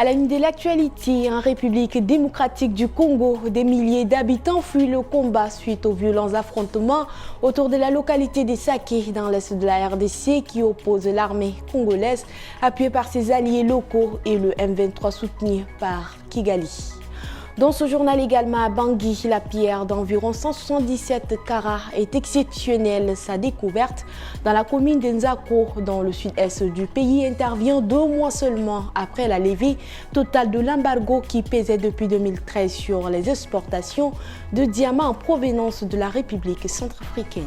À la une de l'actualité, en République démocratique du Congo, des milliers d'habitants fuient le combat suite aux violents affrontements autour de la localité des Saké dans l'est de la RDC qui oppose l'armée congolaise appuyée par ses alliés locaux et le M23 soutenu par Kigali. Dans ce journal également à Bangui, la pierre d'environ 177 carats est exceptionnelle. Sa découverte dans la commune de Nzako, dans le sud-est du pays, intervient 2 mois seulement après la levée totale de l'embargo qui pesait depuis 2013 sur les exportations de diamants en provenance de la République centrafricaine.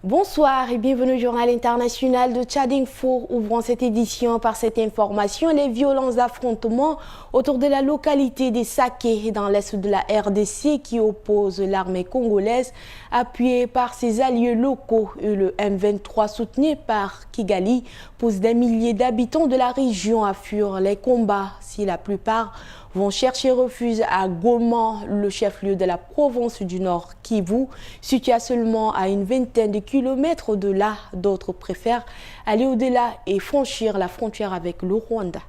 Bonsoir et bienvenue au journal international de Tchad Info. Ouvrons cette édition par cette information. Les violents affrontements autour de la localité des Saké dans l'est de la RDC qui oppose l'armée congolaise appuyée par ses alliés locaux et le M23 soutenu par Kigali poussent des milliers d'habitants de la région à fuir les combats si la plupart vont chercher refuge à Goma, le chef-lieu de la province du Nord Kivu, situé à seulement à une vingtaine de kilomètres de là. D'autres préfèrent aller au-delà et franchir la frontière avec le Rwanda.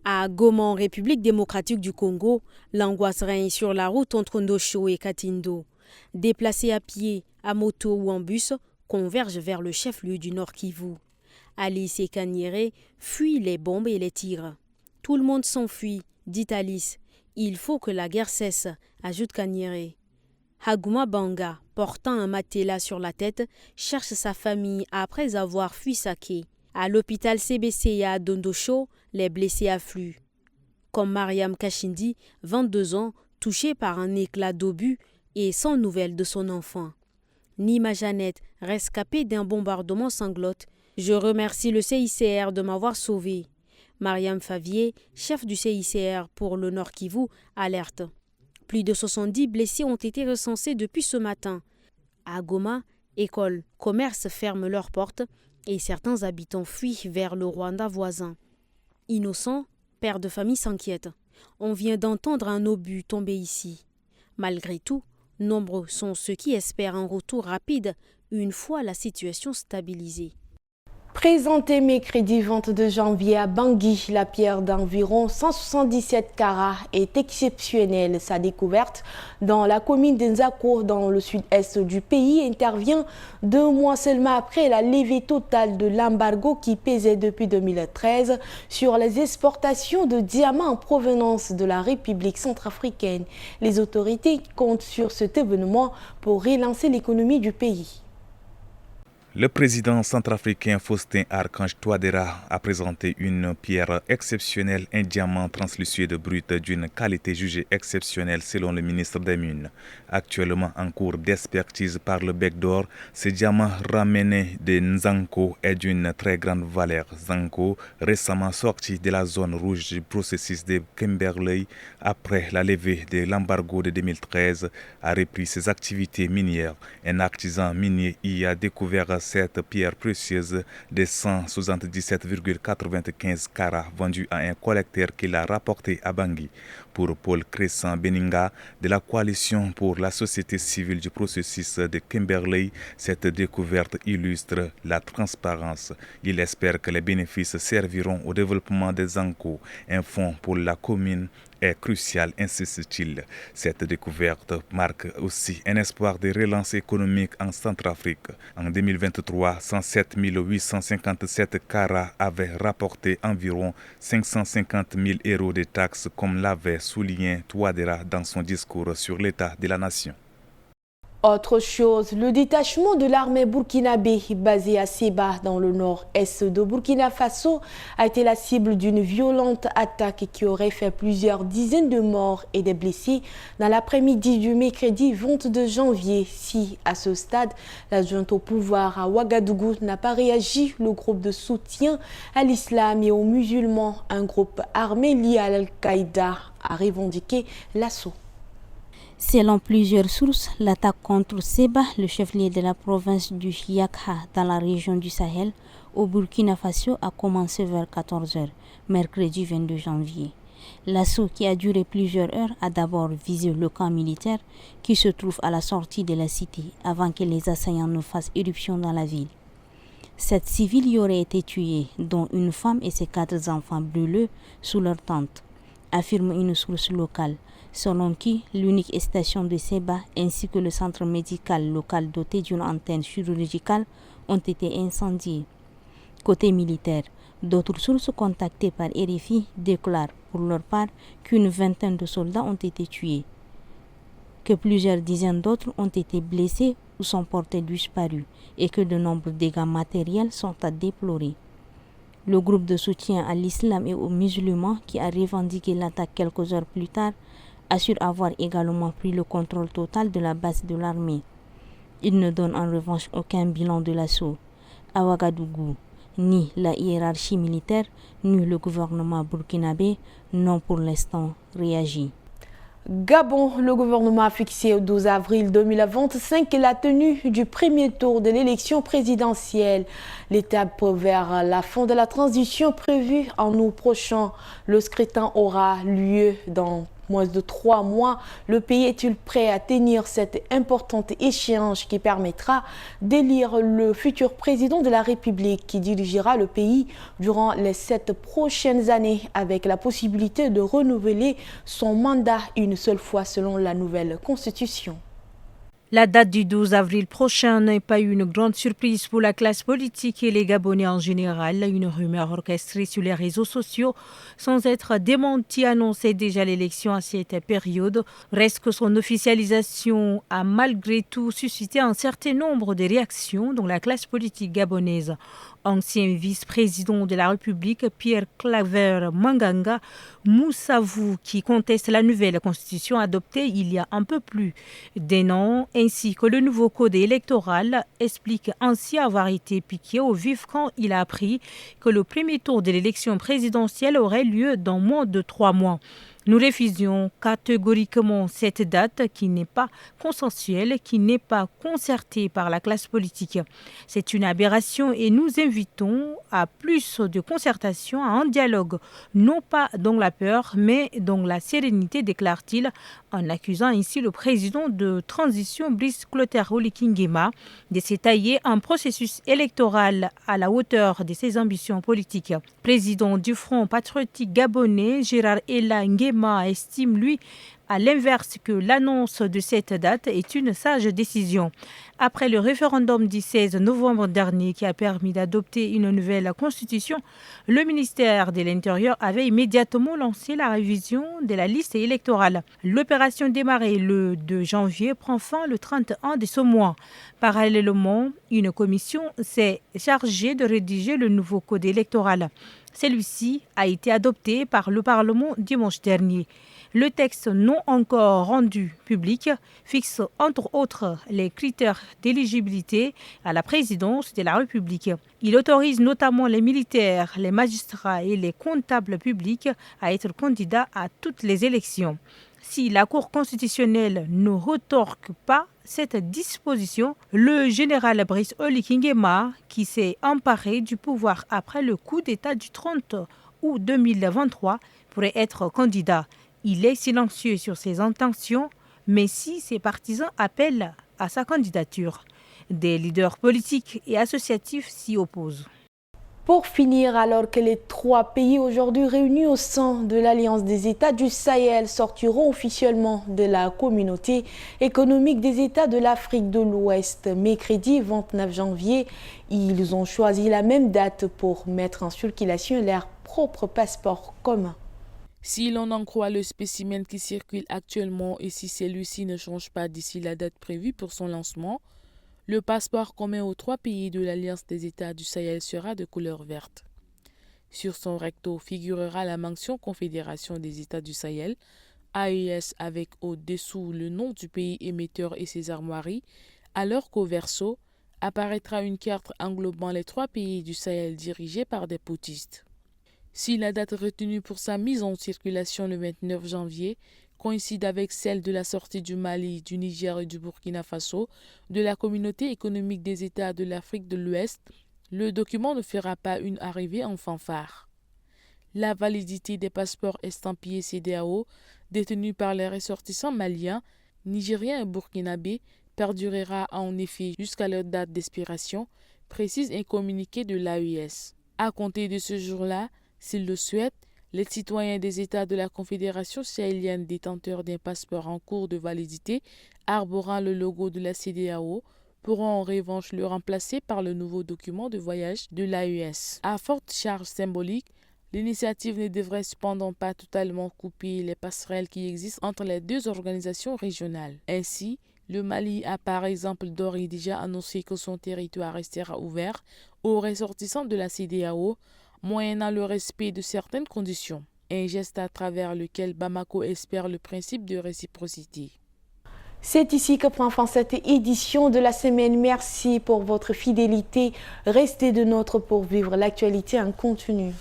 À Goma, en République démocratique du Congo, l'angoisse règne sur la route entre Ndosho et Katindo. Déplacés à pied, à moto ou en bus, convergent vers le chef-lieu du Nord Kivu. Alice et Kanyere fuient les bombes et les tirs. Tout le monde s'enfuit, dit Alice. Il faut que la guerre cesse, ajoute Kanyere. Haguma Banga, portant un matelas sur la tête, cherche sa famille après avoir fui Saké. À l'hôpital CBC à Dondosho, les blessés affluent. Comme Mariam Kashindi, 22 ans, touchée par un éclat d'obus et sans nouvelles de son enfant. Nima Jeannette, rescapée d'un bombardement sanglote. Je remercie le CICR de m'avoir sauvée. Mariam Favier, chef du CICR pour le Nord Kivu, alerte. Plus de 70 blessés ont été recensés depuis ce matin. À Goma, écoles, commerces ferment leurs portes et certains habitants fuient vers le Rwanda voisin. Innocents, pères de famille s'inquiètent. On vient d'entendre un obus tomber ici. Malgré tout, nombreux sont ceux qui espèrent un retour rapide une fois la situation stabilisée. Présentée mercredi 22 janvier à Bangui, la pierre d'environ 177 carats est exceptionnelle. Sa découverte dans la commune de Nzako, dans le sud-est du pays, intervient 2 mois seulement après la levée totale de l'embargo qui pesait depuis 2013 sur les exportations de diamants en provenance de la République centrafricaine. Les autorités comptent sur cet événement pour relancer l'économie du pays. Le président centrafricain Faustin Archange Touadéra a présenté une pierre exceptionnelle, un diamant translucide brut d'une qualité jugée exceptionnelle selon le ministre des Mines. Actuellement en cours d'expertise par le Bec d'Or, ce diamant ramené de Nzanko est d'une très grande valeur. Nzanko, récemment sorti de la zone rouge du processus de Kimberley après la levée de l'embargo de 2013, a repris ses activités minières. Un artisan minier y a découvert cette pierre précieuse de 177,95 carats vendue à un collecteur qui l'a rapporté à Bangui. Pour Paul Crescent Beninga de la coalition pour la société civile du processus de Kimberley, cette découverte illustre la transparence. Il espère que les bénéfices serviront au développement des Nzanko, un fonds pour la commune est crucial, insiste-t-il. Cette découverte marque aussi un espoir de relance économique en Centrafrique. En 2023, 107 857 carats avaient rapporté environ 550 000 € de taxes, comme l'avait souligné Touadéra dans son discours sur l'état de la nation. Autre chose, le détachement de l'armée burkinabé basé à Seba dans le nord-est de Burkina Faso a été la cible d'une violente attaque qui aurait fait plusieurs dizaines de morts et des blessés dans l'après-midi du mercredi 22 janvier. Si, à ce stade, la junte au pouvoir à Ouagadougou n'a pas réagi, le groupe de soutien à l'islam et aux musulmans, un groupe armé lié à Al-Qaïda, a revendiqué l'assaut. Selon plusieurs sources, l'attaque contre Seba, le chef-lieu de la province du Yakha dans la région du Sahel, au Burkina Faso, a commencé vers 14 h, mercredi 22 janvier. L'assaut, qui a duré plusieurs heures, a d'abord visé le camp militaire qui se trouve à la sortie de la cité avant que les assaillants ne fassent éruption dans la ville. 7 civils y auraient été tués, dont une femme et ses 4 enfants brûlés sous leur tente, affirme une source locale, selon qui l'unique station de Seba ainsi que le centre médical local doté d'une antenne chirurgicale ont été incendiés. Côté militaire, d'autres sources contactées par RFI déclarent pour leur part qu'une vingtaine de soldats ont été tués, que plusieurs dizaines d'autres ont été blessés ou sont portés disparus et que de nombreux dégâts matériels sont à déplorer. Le groupe de soutien à l'islam et aux musulmans qui a revendiqué l'attaque quelques heures plus tard assure avoir également pris le contrôle total de la base de l'armée. Il ne donne en revanche aucun bilan de l'assaut. À Ouagadougou, ni la hiérarchie militaire, ni le gouvernement burkinabé n'ont pour l'instant réagi. Gabon, le gouvernement a fixé au 12 avril 2025 la tenue du premier tour de l'élection présidentielle. L'étape vers la fin de la transition prévue en août prochain. Le scrutin aura lieu dans moins de 3 mois. Le pays est-il prêt à tenir cette importante échéance qui permettra d'élire le futur président de la République qui dirigera le pays durant les 7 prochaines années avec la possibilité de renouveler son mandat une seule fois selon la nouvelle constitution. La date du 12 avril prochain n'est pas une grande surprise pour la classe politique et les Gabonais en général. Une rumeur orchestrée sur les réseaux sociaux sans être démentie annonçait déjà l'élection à cette période. Reste que son officialisation a malgré tout suscité un certain nombre de réactions dans la classe politique gabonaise. Ancien vice-président de la République, Pierre Claver Manganga Moussavou, qui conteste la nouvelle constitution adoptée il y a un peu plus d'un an, ainsi que le nouveau code électoral, explique ainsi avoir été piqué au vif quand il a appris que le premier tour de l'élection présidentielle aurait lieu dans moins de 3 mois. Nous refusions catégoriquement cette date qui n'est pas consensuelle, qui n'est pas concertée par la classe politique. C'est une aberration et nous invitons à plus de concertation, à un dialogue, non pas dans la peur, mais dans la sérénité, déclare-t-il, en accusant ainsi le président de transition Brice Clotaire Oligui Nguema de s'étayer un processus électoral à la hauteur de ses ambitions politiques. Président du Front patriotique gabonais, Gérard Ella Nguema estime, lui, à l'inverse, que l'annonce de cette date est une sage décision. Après le référendum du 16 novembre dernier qui a permis d'adopter une nouvelle constitution, le ministère de l'Intérieur avait immédiatement lancé la révision de la liste électorale. L'opération démarrée le 2 janvier prend fin le 31 de ce mois. Parallèlement, une commission s'est chargée de rédiger le nouveau code électoral. Celui-ci a été adopté par le Parlement dimanche dernier. Le texte non encore rendu public fixe entre autres les critères d'éligibilité à la présidence de la République. Il autorise notamment les militaires, les magistrats et les comptables publics à être candidats à toutes les élections. Si la Cour constitutionnelle ne retorque pas cette disposition, le général Brice Oligui Nguema, qui s'est emparé du pouvoir après le coup d'État du 30 août 2023, pourrait être candidat. Il est silencieux sur ses intentions, mais si ses partisans appellent à sa candidature, des leaders politiques et associatifs s'y opposent. Pour finir, alors que les 3 pays aujourd'hui réunis au sein de l'Alliance des États du Sahel sortiront officiellement de la communauté économique des États de l'Afrique de l'Ouest mercredi 29 janvier, ils ont choisi la même date pour mettre en circulation leur propre passeport commun. Si l'on en croit le spécimen qui circule actuellement et si celui-ci ne change pas d'ici la date prévue pour son lancement, le passeport commun aux 3 pays de l'Alliance des États du Sahel sera de couleur verte. Sur son recto figurera la mention Confédération des États du Sahel, AES avec au-dessous le nom du pays émetteur et ses armoiries, alors qu'au verso apparaîtra une carte englobant les 3 pays du Sahel dirigés par des putschistes. Si la date retenue pour sa mise en circulation le 29 janvier coïncide avec celle de la sortie du Mali, du Niger et du Burkina Faso de la communauté économique des États de l'Afrique de l'Ouest, le document ne fera pas une arrivée en fanfare. La validité des passeports estampillés CEDEAO détenus par les ressortissants maliens, nigériens et burkinabés perdurera en effet jusqu'à leur date d'expiration, précise un communiqué de l'AES. À compter de ce jour-là, s'ils le souhaitent, les citoyens des États de la Confédération sahélienne détenteurs d'un passeport en cours de validité arborant le logo de la CEDEAO pourront en revanche le remplacer par le nouveau document de voyage de l'AES. À forte charge symbolique, l'initiative ne devrait cependant pas totalement couper les passerelles qui existent entre les deux organisations régionales. Ainsi, le Mali a par exemple d'ores et déjà annoncé que son territoire restera ouvert aux ressortissants de la CEDEAO, moyennant le respect de certaines conditions. Un geste à travers lequel Bamako espère le principe de réciprocité. C'est ici que prend fin cette édition de la semaine. Merci pour votre fidélité. Restez de nôtre pour vivre l'actualité en continu.